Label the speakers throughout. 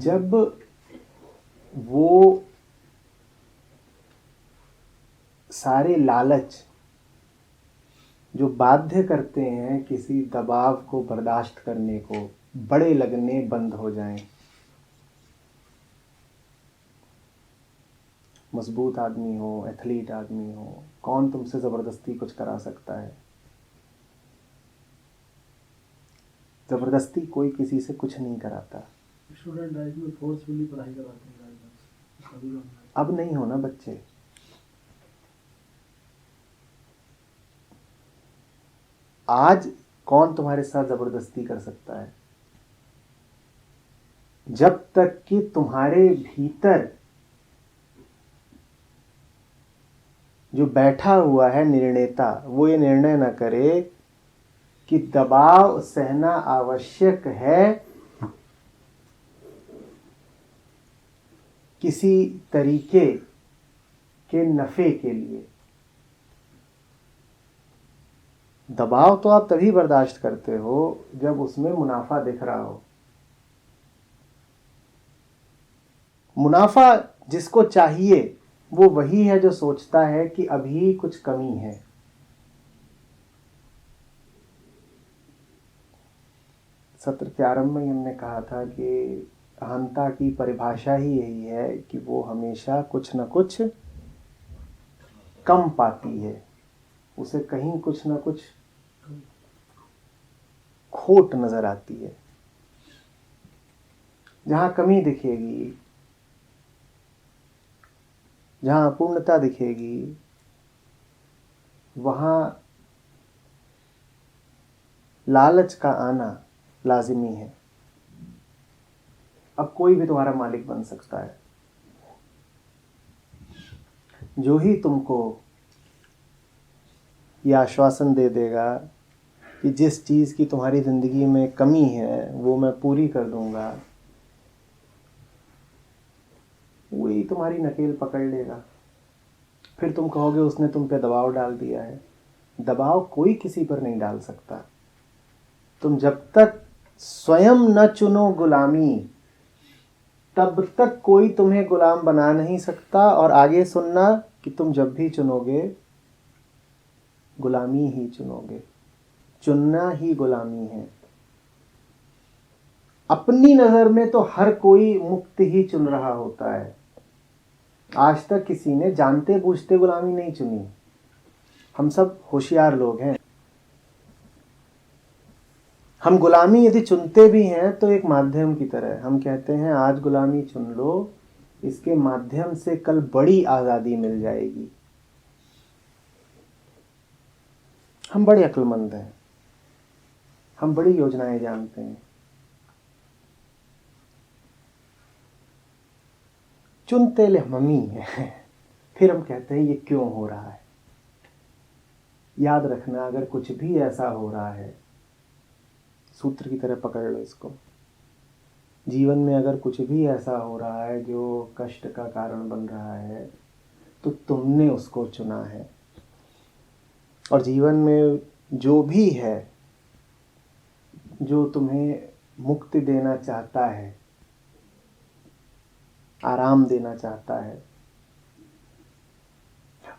Speaker 1: जब वो सारे लालच जो बाध्य करते हैं किसी दबाव को बर्दाश्त करने को, बड़े लगने बंद हो जाएं। मजबूत आदमी हो, एथलीट आदमी हो, कौन तुमसे ज़बरदस्ती कुछ करा सकता है? ज़बरदस्ती कोई किसी से कुछ नहीं कराता।
Speaker 2: स्टूडेंट लाइफ में फोर्सफुली पढ़ाई कराते हैं,
Speaker 1: अब नहीं होना बच्चे। आज कौन तुम्हारे साथ ज़बरदस्ती कर सकता है? जब तक कि तुम्हारे भीतर जो बैठा हुआ है निर्णेता, वो ये निर्णय न करे कि दबाव सहना आवश्यक है किसी तरीके के नफे के लिए। दबाव तो आप तभी बर्दाश्त करते हो जब उसमें मुनाफा दिख रहा हो। मुनाफा जिसको चाहिए वो वही है जो सोचता है कि अभी कुछ कमी है। सत्र के आरंभ में हमने कहा था कि अहंता की परिभाषा ही यही है कि वो हमेशा कुछ न कुछ कम पाती है, उसे कहीं कुछ न कुछ खोट नजर आती है। जहां कमी दिखेगी, जहां अपूर्णता दिखेगी, वहां लालच का आना लाजिमी है। अब कोई भी तुम्हारा मालिक बन सकता है। जो ही तुमको यह आश्वासन दे देगा कि जिस चीज़ की तुम्हारी ज़िंदगी में कमी है वो मैं पूरी कर दूंगा, वही तुम्हारी नकेल पकड़ लेगा। फिर तुम कहोगे उसने तुम पे दबाव डाल दिया है। दबाव कोई किसी पर नहीं डाल सकता। तुम जब तक स्वयं न चुनो गुलामी, तब तक कोई तुम्हें गुलाम बना नहीं सकता। और आगे सुनना कि तुम जब भी चुनोगे गुलामी ही चुनोगे। चुनना ही गुलामी है। अपनी नजर में तो हर कोई मुक्त ही चुन रहा होता है। आज तक किसी ने जानते बूझते गुलामी नहीं चुनी। हम सब होशियार लोग हैं। हम गुलामी यदि चुनते भी हैं तो एक माध्यम की तरह। हम कहते हैं आज गुलामी चुन लो, इसके माध्यम से कल बड़ी आज़ादी मिल जाएगी। हम बड़े अक्लमंद हैं, हम बड़ी योजनाएं जानते हैं। चुनते ले हम ही हैं। फिर हम कहते हैं ये क्यों हो रहा है। याद रखना, अगर कुछ भी ऐसा हो रहा है, सूत्र की तरह पकड़ लो इसको, जीवन में अगर कुछ भी ऐसा हो रहा है जो कष्ट का कारण बन रहा है, तो तुमने उसको चुना है। और जीवन में जो भी है जो तुम्हें मुक्ति देना चाहता है, आराम देना चाहता है,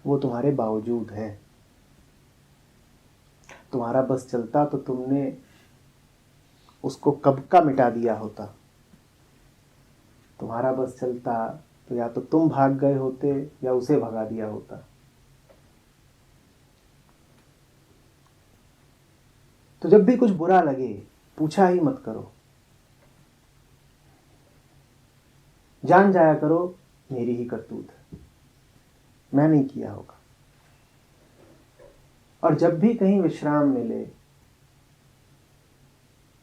Speaker 1: वो तुम्हारे बावजूद है। तुम्हारा बस चलता तो तुमने उसको कब का मिटा दिया होता। तुम्हारा बस चलता तो या तो तुम भाग गए होते या उसे भगा दिया होता। तो जब भी कुछ बुरा लगे पूछा ही मत करो। जान जाया करो मेरी ही करतूत है, मैं नहीं किया होगा। और जब भी कहीं विश्राम मिले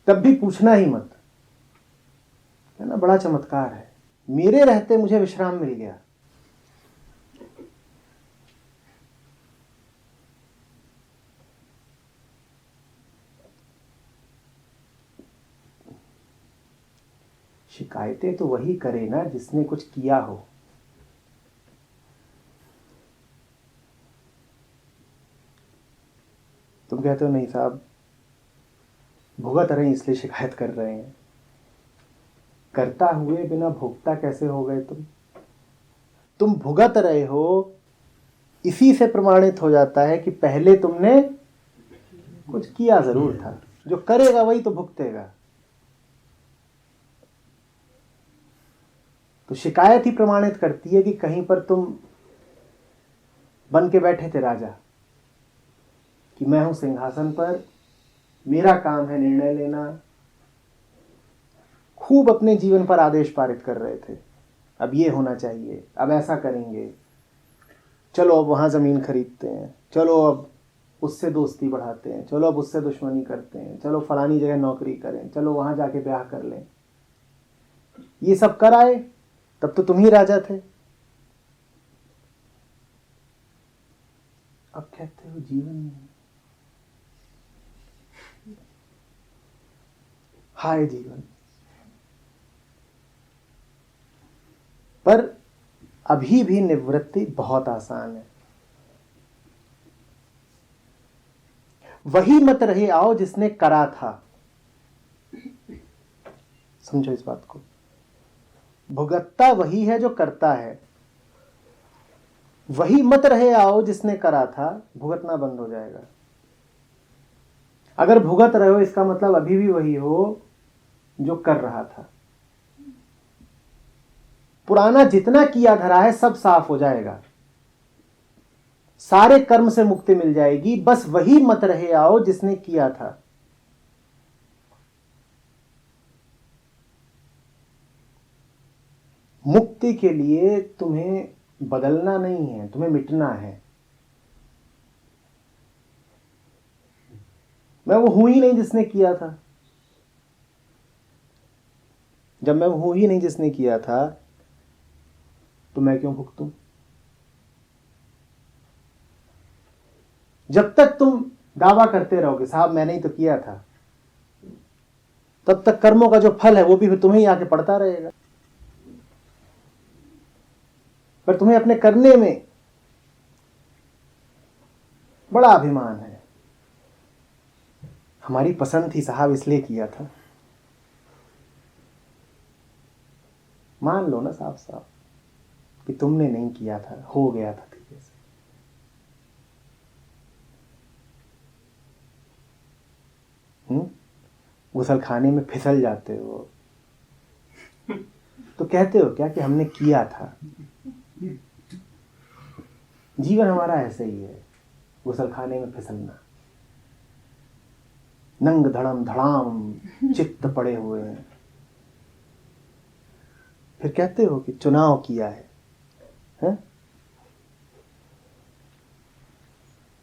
Speaker 1: तब भी पूछना ही मत, है ना। बड़ा चमत्कार है, मेरे रहते मुझे विश्राम मिल गया। शिकायतें तो वही करे ना जिसने कुछ किया हो। तुम कहते हो नहीं साहब भुगत रहे हैं इसलिए शिकायत कर रहे हैं। करता हुए बिना भोगता कैसे हो गए तुम भुगत रहे हो। इसी से प्रमाणित हो जाता है कि पहले तुमने कुछ किया जरूर था। जो करेगा वही तो भुगतेगा। तो शिकायत ही प्रमाणित करती है कि कहीं पर तुम बन के बैठे थे राजा, कि मैं हूं सिंहासन पर, मेरा काम है निर्णय लेना। खूब अपने जीवन पर आदेश पारित कर रहे थे, अब ये होना चाहिए, अब ऐसा करेंगे, चलो अब वहां जमीन खरीदते हैं, चलो अब उससे दोस्ती बढ़ाते हैं, चलो अब उससे दुश्मनी करते हैं, चलो फलानी जगह नौकरी करें, चलो वहां जाके ब्याह कर लें। ये सब कर आए, तब तो तुम ही राजा थे। अब कहते हो जीवन नहीं। हाय जीवन। पर अभी भी निवृत्ति बहुत आसान है। वही मत रहे आओ जिसने करा था। समझो इस बात को। भुगतता वही है जो करता है। वही मत रहे आओ जिसने करा था, भुगतना बंद हो जाएगा। अगर भुगत रहे हो इसका मतलब अभी भी वही हो जो कर रहा था। पुराना जितना किया धरा है सब साफ हो जाएगा, सारे कर्म से मुक्ति मिल जाएगी। बस वही मत रहे आओ जिसने किया था। मुक्ति के लिए तुम्हें बदलना नहीं है, तुम्हें मिटना है। मैं वो हूं ही नहीं जिसने किया था। जब मैं वो हूं ही नहीं जिसने किया था तो मैं क्यों भुगतूं? जब तक तुम दावा करते रहोगे साहब मैंने ही तो किया था, तब तक कर्मों का जो फल है वो भी फिर तुम्हें ही आके पड़ता रहेगा। पर तुम्हें अपने करने में बड़ा अभिमान है। हमारी पसंद थी साहब इसलिए किया था। मान लो ना साफ साफ कि तुमने नहीं किया था, हो गया था ठीक से। गुसल खाने में फिसल जाते हो तो कहते हो क्या कि हमने किया था। जीवन हमारा ऐसे ही है, गुसल खाने में फिसलना। नंग धड़म धड़ाम चित्त पड़े हुए हैं, फिर कहते हो कि चुनाव किया है?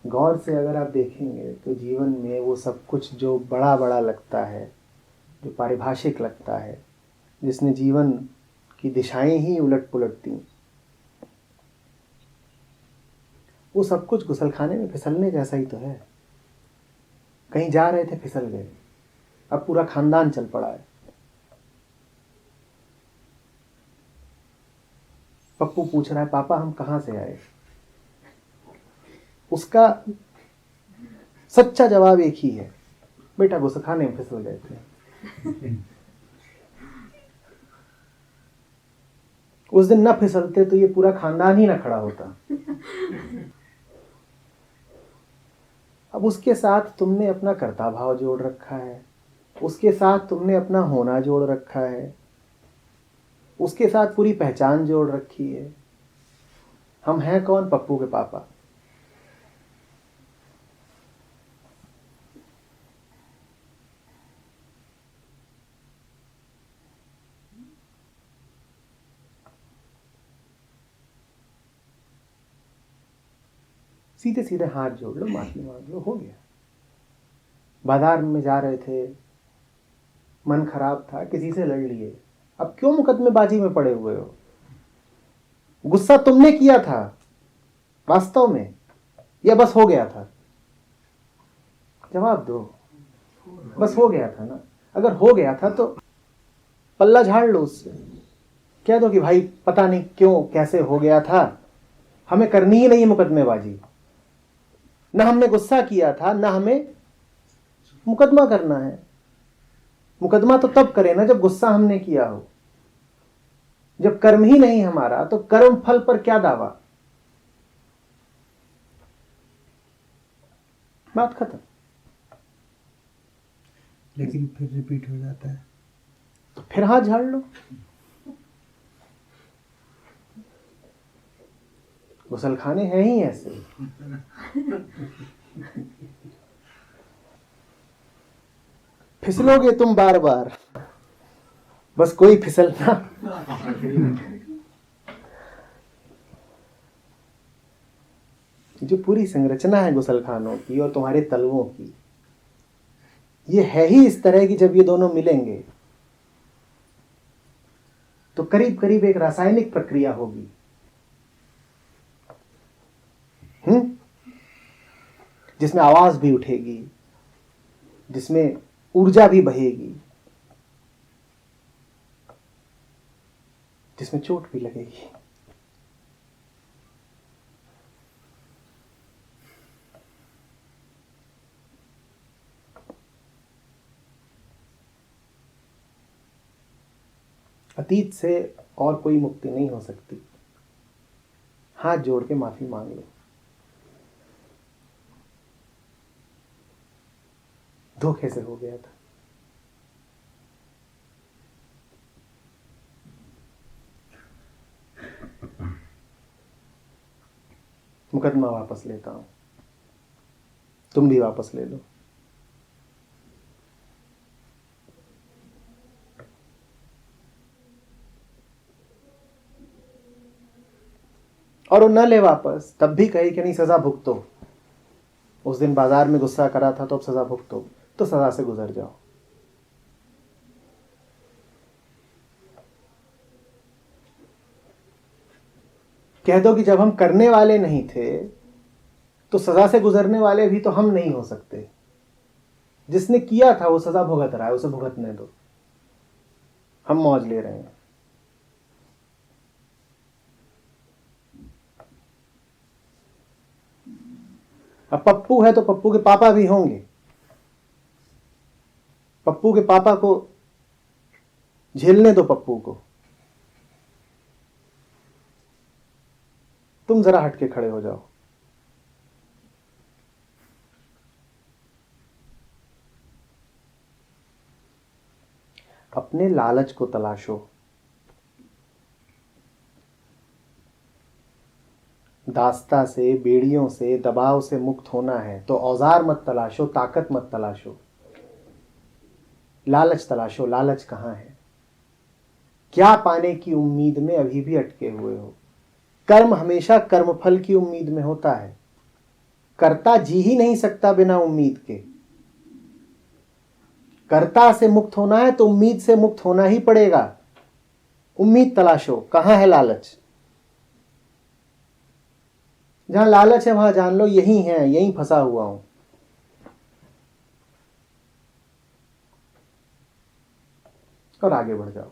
Speaker 1: गौर से अगर आप देखेंगे तो जीवन में वो सब कुछ जो बड़ा बड़ा लगता है, जो पारिभाषिक लगता है, जिसने जीवन की दिशाएं ही उलट पुलट दी, वो सब कुछ गुसलखाने में फिसलने जैसा ही तो है। कहीं जा रहे थे फिसल गए, अब पूरा खानदान चल पड़ा है। पप्पू पूछ रहा है पापा हम कहां से आए? उसका सच्चा जवाब एक ही है, बेटा गुसलखाने में फिसल गए थे। उस दिन ना फिसलते तो ये पूरा खानदान ही ना खड़ा होता। अब उसके साथ तुमने अपना कर्ता भाव जोड़ रखा है, उसके साथ तुमने अपना होना जोड़ रखा है, उसके साथ पूरी पहचान जोड़ रखी है। हम हैं कौन? पप्पू के पापा। सीधे सीधे हाथ जोड़ लो, माफी मांग लो, हो गया। बाजार में जा रहे थे, मन खराब था, किसी से लड़ लिए, अब क्यों मुकदमेबाजी में पड़े हुए हो? गुस्सा तुमने किया था वास्तव में या बस हो गया था? जवाब दो। बस हो गया था ना? अगर हो गया था तो पल्ला झाड़ लो उससे, कह दो कि भाई पता नहीं क्यों कैसे हो गया था, हमें करनी ही नहीं मुकदमेबाजी। ना हमने गुस्सा किया था, ना हमें मुकदमा करना है। मुकदमा तो तब करें ना जब गुस्सा हमने किया हो। जब कर्म ही नहीं हमारा तो कर्म फल पर क्या दावा? बात खत्म।
Speaker 3: लेकिन फिर रिपीट हो जाता है।
Speaker 1: तो फिर हाथ झाड़ लो। गुसलखाने हैं ही ऐसे। फिसलोगे तुम बार बार, बस कोई फिसलना। जो पूरी संरचना है गुसलखानों की और तुम्हारे तलवों की, ये है ही इस तरह की। जब ये दोनों मिलेंगे तो करीब करीब एक रासायनिक प्रक्रिया होगी। जिसमें आवाज भी उठेगी, जिसमें ऊर्जा भी बहेगी, जिसमें चोट भी लगेगी। अतीत से और कोई मुक्ति नहीं हो सकती। हाथ जोड़ के माफी मांग लो। धोखे से हो गया था। मुकदमा वापस लेता हूं, तुम भी वापस ले लो। और वो न ले वापस, तब भी कहे कि नहीं सजा भुगतो। उस दिन बाजार में गुस्सा करा था तो अब सजा भुगतो, तो सजा से गुजर जाओ। कह दो कि जब हम करने वाले नहीं थे तो सजा से गुजरने वाले भी तो हम नहीं हो सकते। जिसने किया था वो सजा भुगत रहा है, उसे भुगतने दो, हम मौज ले रहे हैं। अब पप्पू है तो पप्पू के पापा भी होंगे। पप्पू के पापा को झेलने दो पप्पू को। तुम जरा हटके खड़े हो जाओ। अपने लालच को तलाशो। दास्ता से, बेड़ियों से, दबाव से मुक्त होना है तो औजार मत तलाशो, ताकत मत तलाशो, लालच तलाशो। लालच कहां है? क्या पाने की उम्मीद में अभी भी अटके हुए हो? कर्म हमेशा कर्मफल की उम्मीद में होता है। कर्ता जी ही नहीं सकता बिना उम्मीद के। कर्ता से मुक्त होना है तो उम्मीद से मुक्त होना ही पड़ेगा। उम्मीद तलाशो। कहां है लालच? जहां लालच है वहां जान लो यही है, यहीं फंसा हुआ हूं। और आगे बढ़ जाओ।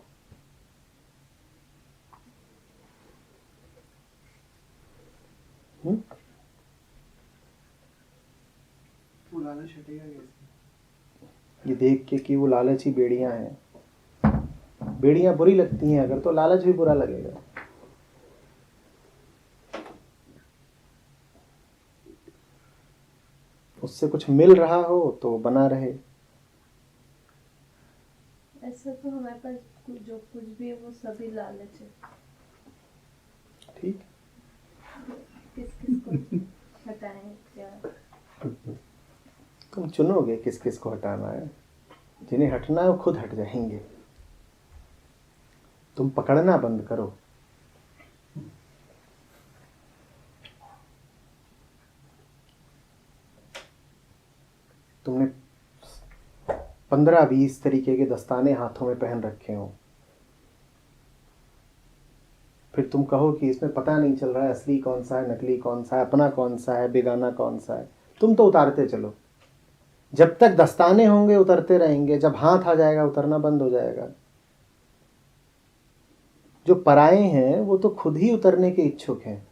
Speaker 2: वो लालच हटेगा कैसे?
Speaker 1: ये देख के कि वो लालची बेड़ियां हैं। बेड़ियां बुरी लगती हैं अगर, तो लालच भी बुरा लगेगा। उससे कुछ मिल रहा हो तो बना रहे।
Speaker 4: ऐसा तो हमारे पास जो कुछ भी है वो सभी लालच है।
Speaker 1: ठीक।
Speaker 4: किस किस को हटाएं क्या?
Speaker 1: तुम चुनोगे किस किस को हटाना है। जिन्हें हटना है वो खुद हट जाएंगे। तुम पकड़ना बंद करो। तुमने 15-20 तरीके के दस्ताने हाथों में पहन रखे हो, फिर तुम कहो कि इसमें पता नहीं चल रहा है असली कौन सा है, नकली कौन सा है, अपना कौन सा है, बेगाना कौन सा है। तुम तो उतारते चलो। जब तक दस्ताने होंगे उतरते रहेंगे, जब हाथ आ जाएगा उतरना बंद हो जाएगा। जो पराए हैं वो तो खुद ही उतरने के इच्छुक हैं।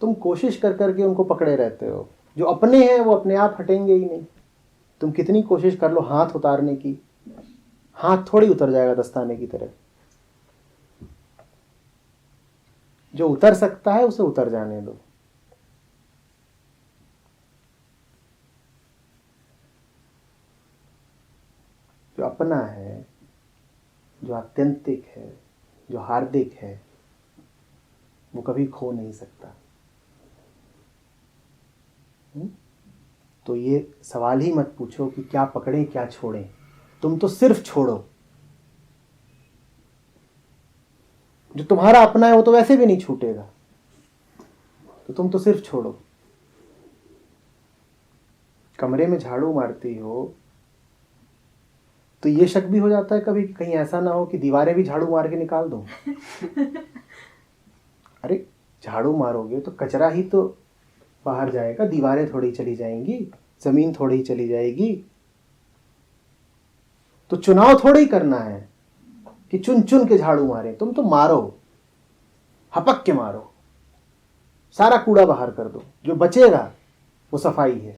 Speaker 1: तुम कोशिश कर करके उनको पकड़े रहते हो। जो अपने हैं वो अपने आप हटेंगे ही नहीं। तुम कितनी कोशिश कर लो हाथ उतारने की, हाथ थोड़ी उतर जाएगा दस्ताने की तरह। जो उतर सकता है उसे उतर जाने दो। जो अपना है, जो आत्यंतिक है, जो हार्दिक है, वो कभी खो नहीं सकता। तो ये सवाल ही मत पूछो कि क्या पकड़ें क्या छोड़ें, तुम तो सिर्फ छोड़ो। जो तुम्हारा अपना है वो तो वैसे भी नहीं छूटेगा, तो तुम तो सिर्फ छोड़ो। कमरे में झाड़ू मारती हो तो ये शक भी हो जाता है कभी कि कहीं ऐसा ना हो कि दीवारें भी झाड़ू मार के निकाल दो। अरे झाड़ू मारोगे तो कचरा ही तो बाहर जाएगा, दीवारें थोड़ी चली जाएंगी, जमीन थोड़ी चली जाएगी। तो चुनाव थोड़ी करना है कि चुन चुन के झाड़ू मारे, तुम तो मारो, हपक के मारो, सारा कूड़ा बाहर कर दो, जो बचेगा वो सफाई है।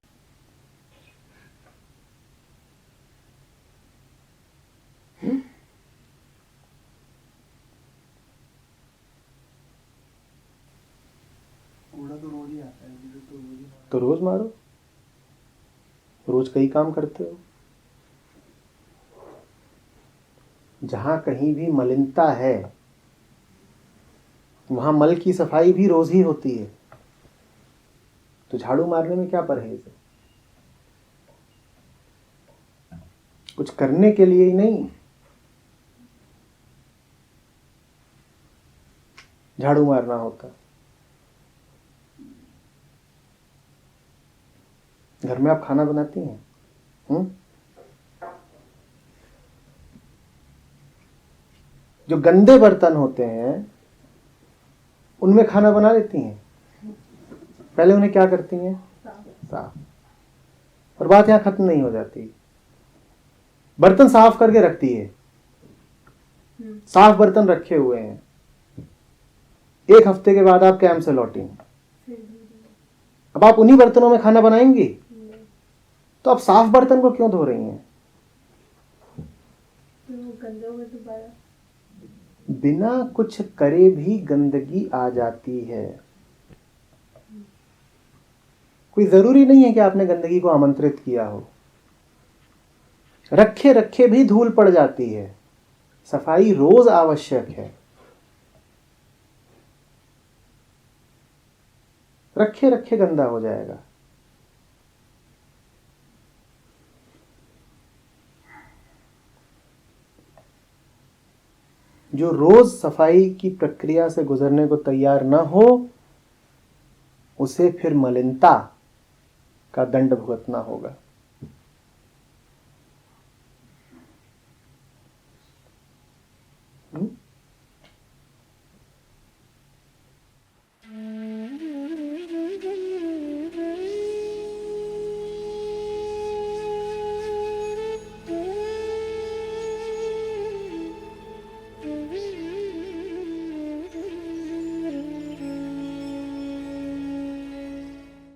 Speaker 2: कूड़ा तो रोज ही आता है, मुझे तो रोज ही
Speaker 1: तो रोज मारो, रोज कई काम करते हो। जहां कहीं भी मलिनता है वहां मल की सफाई भी रोज ही होती है, तो झाड़ू मारने में क्या परहेज है? कुछ करने के लिए ही नहीं, झाड़ू मारना होता। घर में आप खाना बनाती हैं? जो गंदे बर्तन होते हैं उनमें खाना बना लेती हैं, पहले उन्हें क्या करती हैं? साफ। और बात यहां खत्म नहीं हो जाती, बर्तन साफ करके रखती है, साफ बर्तन रखे हुए हैं, एक हफ्ते के बाद आप कैंप से लौटी, अब आप उन्हीं बर्तनों में खाना बनाएंगी? तो आप साफ बर्तन को क्यों धो रही हैं?
Speaker 4: गंदे हो गए दोबारा।
Speaker 1: बिना कुछ करे भी गंदगी आ जाती है। कोई जरूरी नहीं है कि आपने गंदगी को आमंत्रित किया हो, रखे रखे भी धूल पड़ जाती है। सफाई रोज आवश्यक है, रखे रखे गंदा हो जाएगा। जो रोज सफाई की प्रक्रिया से गुजरने को तैयार न हो, उसे फिर मलिनता का दंड भुगतना होगा।